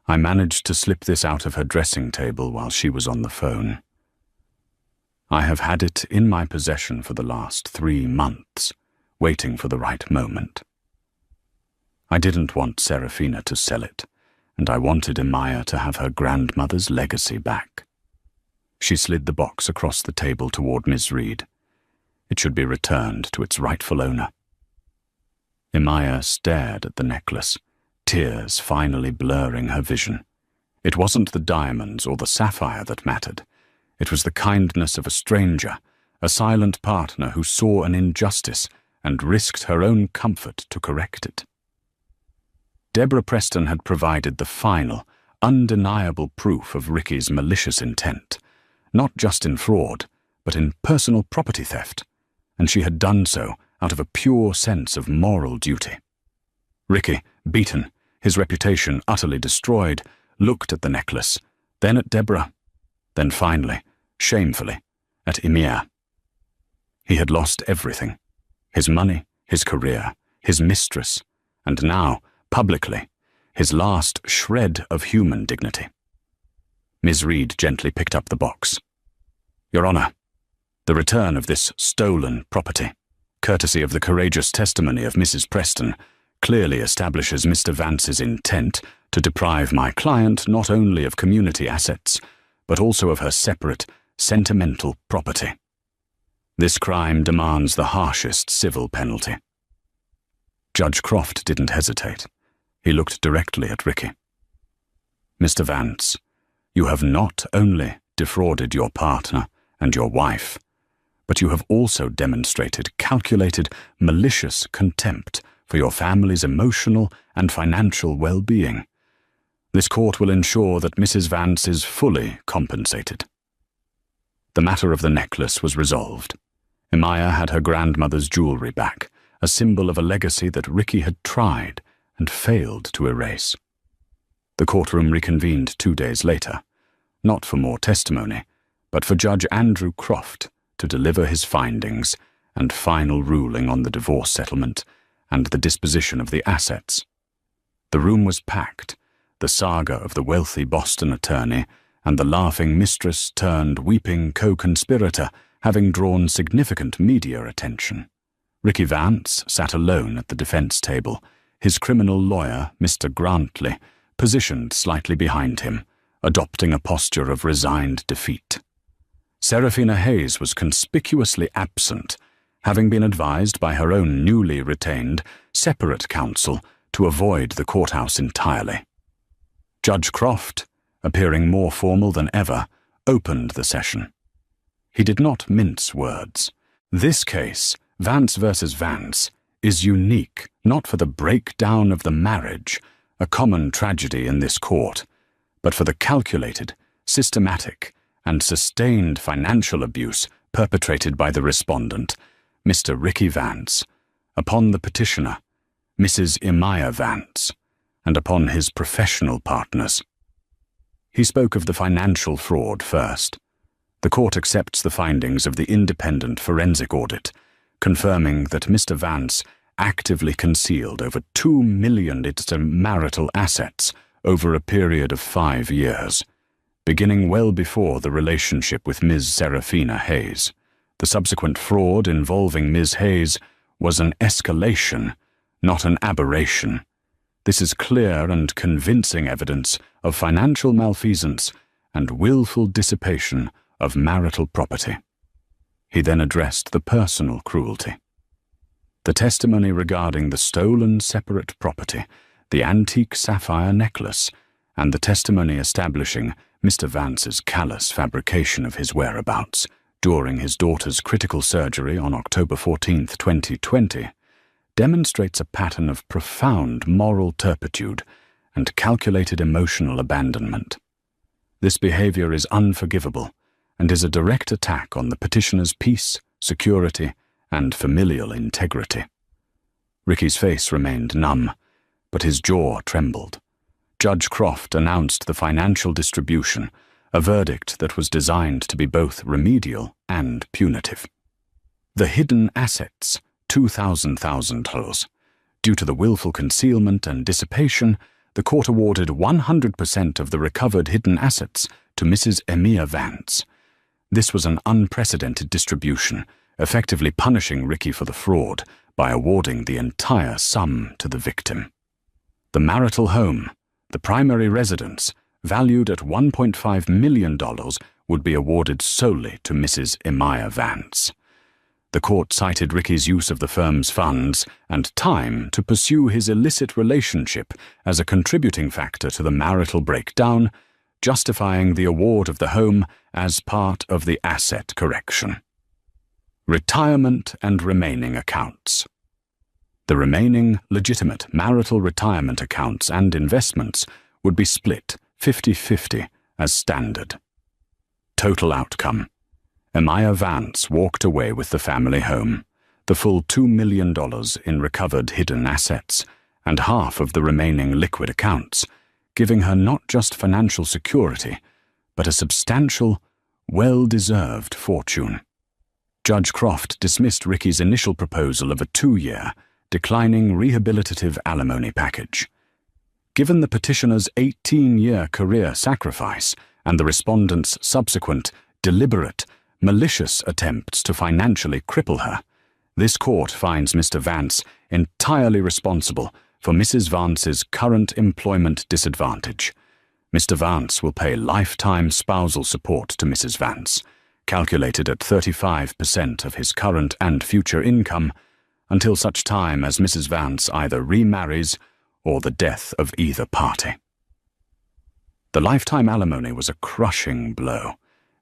I managed to slip this out of her dressing table while she was on the phone. I have had it in my possession for the last 3 months, waiting for the right moment. I didn't want Serafina to sell it, and I wanted Emia to have her grandmother's legacy back. She slid the box across the table toward Miss Reed. It should be returned to its rightful owner. Emia stared at the necklace, tears finally blurring her vision. It wasn't the diamonds or the sapphire that mattered. It was the kindness of a stranger, a silent partner who saw an injustice and risked her own comfort to correct it. Deborah Preston had provided the final, undeniable proof of Ricky's malicious intent, not just in fraud, but in personal property theft, and she had done so out of a pure sense of moral duty. Ricky, beaten, his reputation utterly destroyed, looked at the necklace, then at Deborah, then finally, shamefully, at Emia. He had lost everything: his money, his career, his mistress, and now, publicly, his last shred of human dignity. Ms. Reed gently picked up the box. "Your Honor, the return of this stolen property, courtesy of the courageous testimony of Mrs. Preston, clearly establishes Mr. Vance's intent to deprive my client not only of community assets, but also of her separate, sentimental property. This crime demands the harshest civil penalty." Judge Croft didn't hesitate. He looked directly at Ricky. "Mr. Vance, you have not only defrauded your partner and your wife, but you have also demonstrated calculated, malicious contempt for your family's emotional and financial well-being. This court will ensure that Mrs. Vance is fully compensated." The matter of the necklace was resolved. Emia had her grandmother's jewelry back, a symbol of a legacy that Ricky had tried and failed to erase. The courtroom reconvened 2 days later, not for more testimony, but for Judge Andrew Croft to deliver his findings and final ruling on the divorce settlement and the disposition of the assets. The room was packed, the saga of the wealthy Boston attorney and the laughing mistress turned weeping co-conspirator having drawn significant media attention. Ricky Vance sat alone at the defense table, his criminal lawyer, Mr. Grantley, positioned slightly behind him, adopting a posture of resigned defeat. Serafina Hayes was conspicuously absent, having been advised by her own newly retained, separate counsel to avoid the courthouse entirely. Judge Croft, appearing more formal than ever, opened the session. He did not mince words. This case, Vance versus Vance, is unique not for the breakdown of the marriage, a common tragedy in this court, but for the calculated, systematic, and sustained financial abuse perpetrated by the respondent, Mr. Ricky Vance, upon the petitioner, Mrs. Emia Vance, and upon his professional partners. He spoke of the financial fraud first. The court accepts the findings of the independent forensic audit, confirming that Mr. Vance actively concealed over $2 million in marital assets over a period of 5 years, beginning well before the relationship with Ms. Serafina Hayes. The subsequent fraud involving Ms. Hayes was an escalation, not an aberration. This is clear and convincing evidence of financial malfeasance and willful dissipation of marital property. He then addressed the personal cruelty. The testimony regarding the stolen separate property, the antique sapphire necklace, and the testimony establishing Mr. Vance's callous fabrication of his whereabouts during his daughter's critical surgery on October 14, 2020, demonstrates a pattern of profound moral turpitude and calculated emotional abandonment. This behavior is unforgivable and is a direct attack on the petitioner's peace, security, and familial integrity. Ricky's face remained numb, but his jaw trembled. Judge Croft announced the financial distribution, a verdict that was designed to be both remedial and punitive. The hidden assets, $2,000. Due to the willful concealment and dissipation, the court awarded 100% of the recovered hidden assets to Mrs. Emia Vance. This was an unprecedented distribution, effectively punishing Ricky for the fraud by awarding the entire sum to the victim. The marital home, the primary residence, valued at $1.5 million, would be awarded solely to Mrs. Emia Vance. The court cited Ricky's use of the firm's funds and time to pursue his illicit relationship as a contributing factor to the marital breakdown, justifying the award of the home as part of the asset correction. Retirement and remaining accounts. The remaining legitimate marital retirement accounts and investments would be split 50-50 as standard. Total outcome: Emia Vance walked away with the family home, the full $2 million in recovered hidden assets, and half of the remaining liquid accounts, giving her not just financial security, but a substantial, well-deserved fortune. Judge Croft dismissed Ricky's initial proposal of a 2-year, declining rehabilitative alimony package. Given the petitioner's 18-year career sacrifice and the respondent's subsequent, deliberate, malicious attempts to financially cripple her, this court finds Mr. Vance entirely responsible for Mrs. Vance's current employment disadvantage. Mr. Vance will pay lifetime spousal support to Mrs. Vance, calculated at 35% of his current and future income, until such time as Mrs. Vance either remarries or the death of either party. The lifetime alimony was a crushing blow,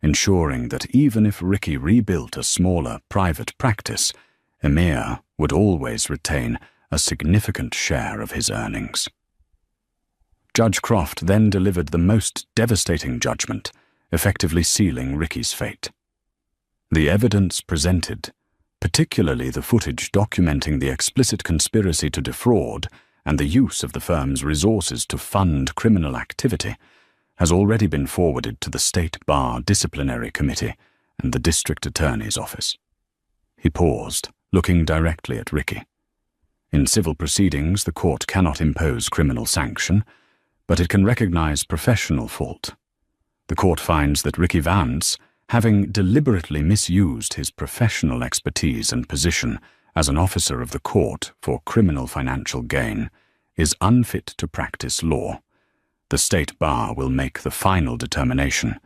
ensuring that even if Ricky rebuilt a smaller private practice, Emia would always retain a significant share of his earnings. Judge Croft then delivered the most devastating judgment, effectively sealing Ricky's fate. The evidence presented, particularly the footage documenting the explicit conspiracy to defraud and the use of the firm's resources to fund criminal activity, has already been forwarded to the State Bar Disciplinary Committee and the District Attorney's Office. He paused, looking directly at Ricky. In civil proceedings, the court cannot impose criminal sanction, but it can recognize professional fault. The court finds that Ricky Vance, having deliberately misused his professional expertise and position as an officer of the court for criminal financial gain, is unfit to practice law. The State Bar will make the final determination,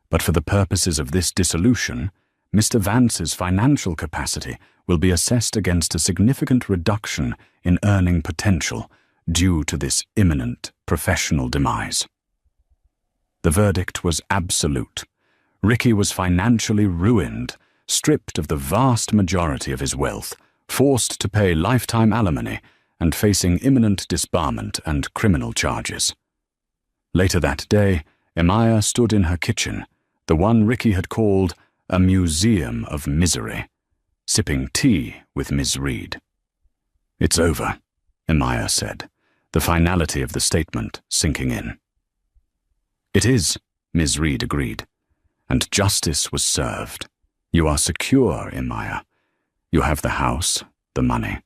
but for the purposes of this dissolution, Mr. Vance's financial capacity will be assessed against a significant reduction in earning potential due to this imminent professional demise. The verdict was absolute. Ricky was financially ruined, stripped of the vast majority of his wealth, forced to pay lifetime alimony, and facing imminent disbarment and criminal charges. Later that day, Emia stood in her kitchen, the one Ricky had called a museum of misery, sipping tea with Ms. Reed. "It's over," Emia said, the finality of the statement sinking in. "It is," Ms. Reed agreed, "and justice was served. You are secure, Emia. You have the house, the money,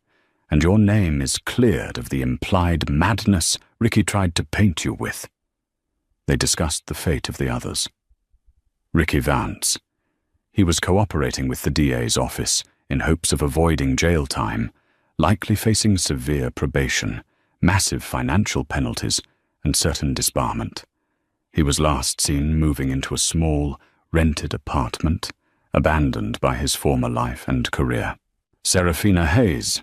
and your name is cleared of the implied madness Ricky tried to paint you with." They discussed the fate of the others. Ricky Vance. He was cooperating with the DA's office in hopes of avoiding jail time, likely facing severe probation, massive financial penalties, and certain disbarment. He was last seen moving into a small, rented apartment, abandoned by his former life and career. Serafina Hayes.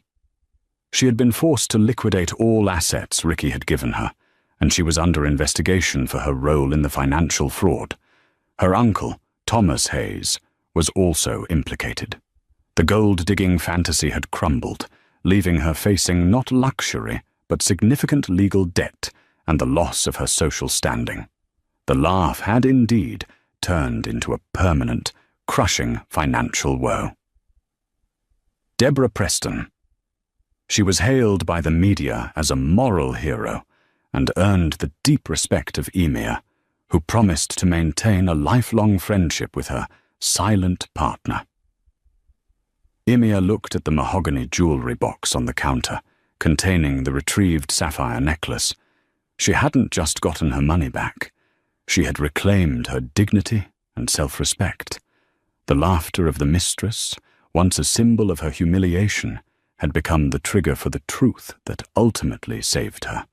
She had been forced to liquidate all assets Ricky had given her, and she was under investigation for her role in the financial fraud. Her uncle, Thomas Hayes, was also implicated. The gold-digging fantasy had crumbled, leaving her facing not luxury, but significant legal debt and the loss of her social standing. The laugh had indeed turned into a permanent, crushing financial woe. Deborah Preston. She was hailed by the media as a moral hero and earned the deep respect of Emir, who promised to maintain a lifelong friendship with her silent partner. Emir looked at the mahogany jewelry box on the counter, containing the retrieved sapphire necklace. She hadn't just gotten her money back. She had reclaimed her dignity and self-respect. The laughter of the mistress, once a symbol of her humiliation, had become the trigger for the truth that ultimately saved her.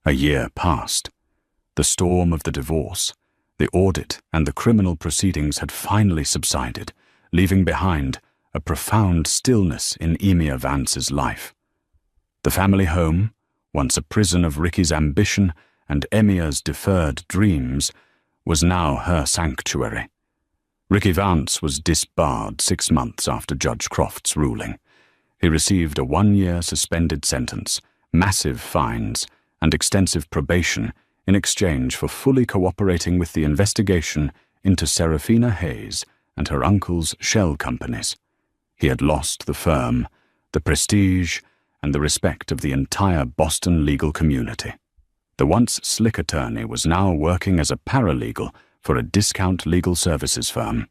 A year passed. The storm of the divorce, the audit, and the criminal proceedings had finally subsided, leaving behind a profound stillness in Emir Vance's life. The family home, once a prison of Ricky's ambition and Emir's deferred dreams, was now her sanctuary. Ricky Vance was disbarred 6 months after Judge Croft's ruling. He received a 1-year suspended sentence, massive fines, and extensive probation in exchange for fully cooperating with the investigation into Serafina Hayes and her uncle's shell companies. He had lost the firm, the prestige, and the respect of the entire Boston legal community. The once slick attorney was now working as a paralegal for a discount legal services firm,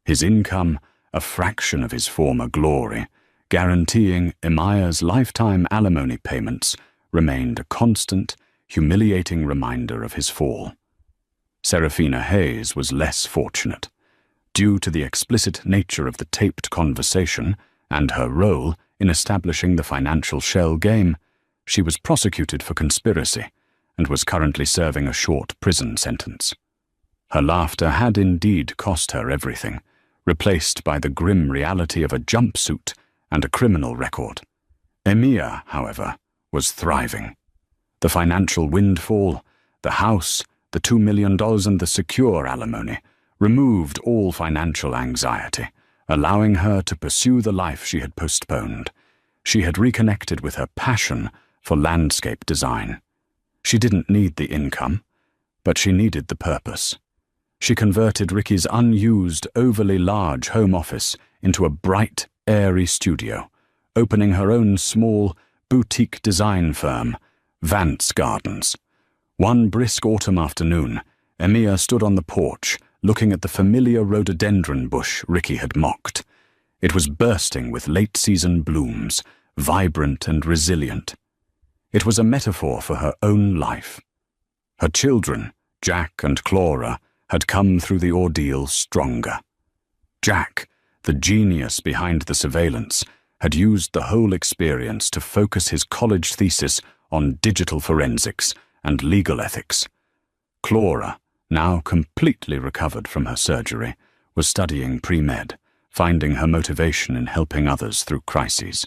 his income a fraction of his former glory, guaranteeing Emir's lifetime alimony payments, remained a constant, humiliating reminder of his fall. Serafina Hayes was less fortunate. Due to the explicit nature of the taped conversation and her role in establishing the financial shell game, she was prosecuted for conspiracy and was currently serving a short prison sentence. Her laughter had indeed cost her everything, replaced by the grim reality of a jumpsuit and a criminal record. Emir, however, was thriving. The financial windfall, the house, the $2 million and the secure alimony removed all financial anxiety, allowing her to pursue the life she had postponed. She had reconnected with her passion for landscape design. She didn't need the income, but she needed the purpose. She converted Ricky's unused, overly large home office into a bright, airy studio, opening her own small, boutique design firm, Vance Gardens. One brisk autumn afternoon, Emir stood on the porch, looking at the familiar rhododendron bush Ricky had mocked. It was bursting with late-season blooms, vibrant and resilient. It was a metaphor for her own life. Her children, Jack and Clara, had come through the ordeal stronger. Jack, the genius behind the surveillance, had used the whole experience to focus his college thesis on digital forensics and legal ethics. Clara, now completely recovered from her surgery, was studying pre-med, finding her motivation in helping others through crises.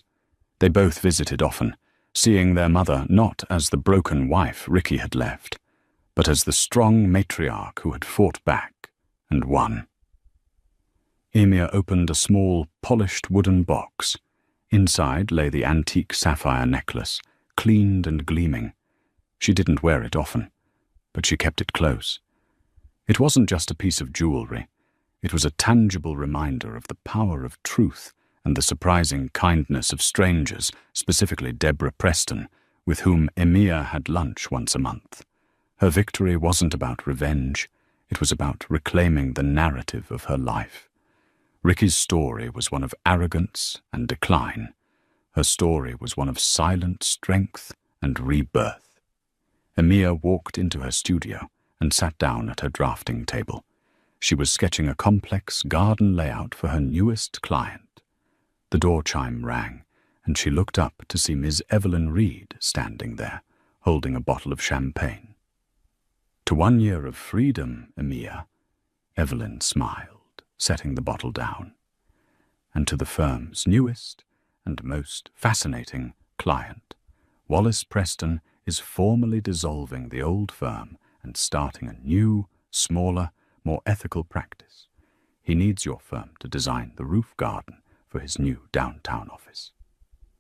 They both visited often, seeing their mother not as the broken wife Ricky had left, but as the strong matriarch who had fought back and won. Emir opened a small, polished wooden box. Inside lay the antique sapphire necklace, cleaned and gleaming. She didn't wear it often, but she kept it close. It wasn't just a piece of jewelry. It was a tangible reminder of the power of truth and the surprising kindness of strangers, specifically Deborah Preston, with whom Emir had lunch once a month. Her victory wasn't about revenge. It was about reclaiming the narrative of her life. Ricky's story was one of arrogance and decline. Her story was one of silent strength and rebirth. Emir walked into her studio and sat down at her drafting table. She was sketching a complex garden layout for her newest client. The door chime rang, and she looked up to see Ms. Evelyn Reed standing there, holding a bottle of champagne. "To 1 year of freedom, Emir," Evelyn smiled, setting the bottle down. "And to the firm's newest and most fascinating client. Wallace Preston is formally dissolving the old firm and starting a new, smaller, more ethical practice. He needs your firm to design the roof garden for his new downtown office."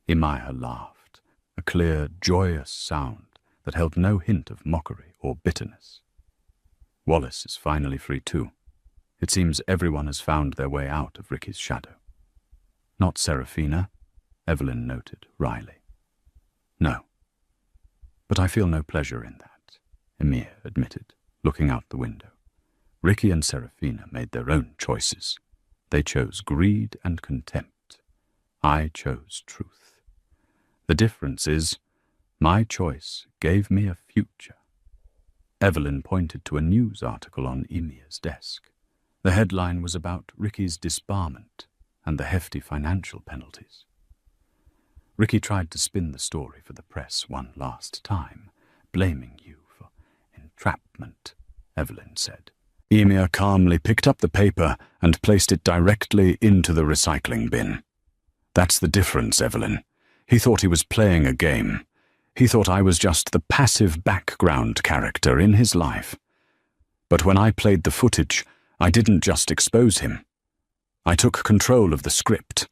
Emir laughed, a clear, joyous sound that held no hint of mockery or bitterness. Wallace is finally free too. It seems everyone has found their way out of Ricky's shadow. "Not Serafina," Evelyn noted wryly. "No. But I feel no pleasure in that," Emir admitted, looking out the window. "Ricky and Serafina made their own choices. They chose greed and contempt. I chose truth. The difference is, my choice gave me a future." Evelyn pointed to a news article on Emir's desk. The headline was about Ricky's disbarment and the hefty financial penalties. "Ricky tried to spin the story for the press one last time, blaming you for entrapment," Evelyn said. Emir calmly picked up the paper and placed it directly into the recycling bin. "That's the difference, Evelyn. He thought he was playing a game. He thought I was just the passive background character in his life. But when I played the footage, I didn't just expose him. I took control of the script.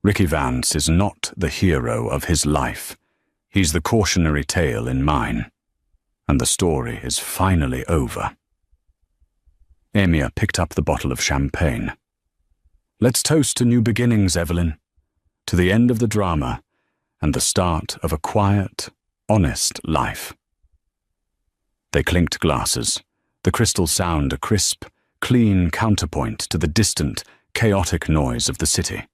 Ricky Vance is not the hero of his life. He's the cautionary tale in mine. And the story is finally over." Emir picked up the bottle of champagne. "Let's toast to new beginnings, Evelyn. To the end of the drama and the start of a quiet, honest life." They clinked glasses, the crystal sound a crisp, clean counterpoint to the distant, chaotic noise of the city.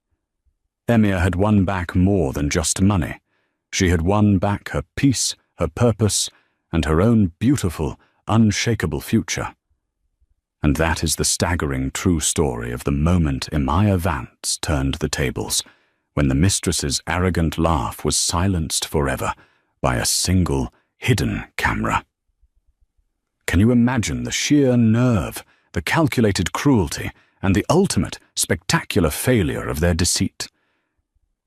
Emir had won back more than just money. She had won back her peace, her purpose, and her own beautiful, unshakable future. And that is the staggering true story of the moment Emir Vance turned the tables, when the Mistress's arrogant laugh was silenced forever by a single, hidden camera. Can you imagine the sheer nerve, the calculated cruelty, and the ultimate, spectacular failure of their deceit?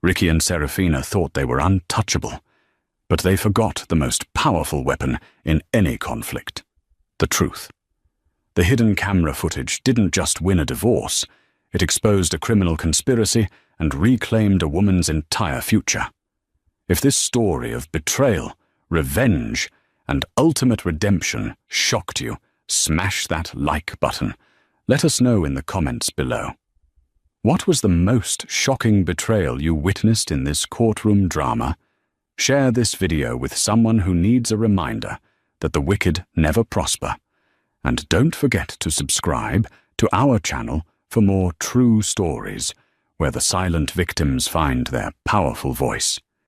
Ricky and Serafina thought they were untouchable, but they forgot the most powerful weapon in any conflict: the truth. The hidden camera footage didn't just win a divorce, it exposed a criminal conspiracy and reclaimed a woman's entire future. If this story of betrayal, revenge, and ultimate redemption shocked you, smash that like button. Let us know in the comments below. What was the most shocking betrayal you witnessed in this courtroom drama? Share this video with someone who needs a reminder that the wicked never prosper. And don't forget to subscribe to our channel for more true stories, where the silent victims find their powerful voice.